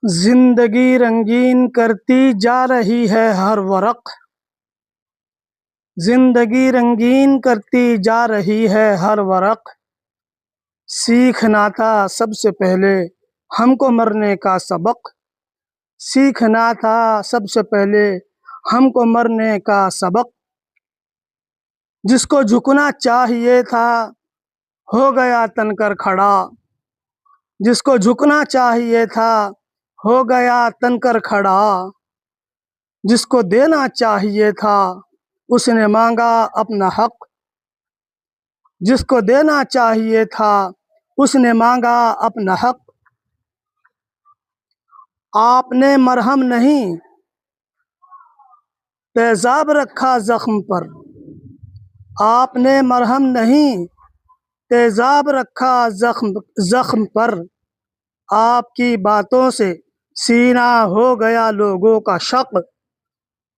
زندگی رنگین کرتی جا رہی ہے ہر ورق، زندگی رنگین کرتی جا رہی ہے ہر ورق۔ سیکھنا تھا سب سے پہلے ہم کو مرنے کا سبق، سیکھنا تھا سب سے پہلے ہم کو مرنے کا سبق۔ جس کو جھکنا چاہیے تھا ہو گیا تن کر کھڑا، جس کو جھکنا چاہیے تھا ہو گیا تن کر کھڑا۔ جس کو دینا چاہیے تھا اس نے مانگا اپنا حق، جس کو دینا چاہیے تھا اس نے مانگا اپنا حق۔ آپ نے مرہم نہیں تیزاب رکھا زخم پر، آپ نے مرہم نہیں تیزاب رکھا زخم پر۔ آپ کی باتوں سے سینہ ہو گیا لوگوں کا شق،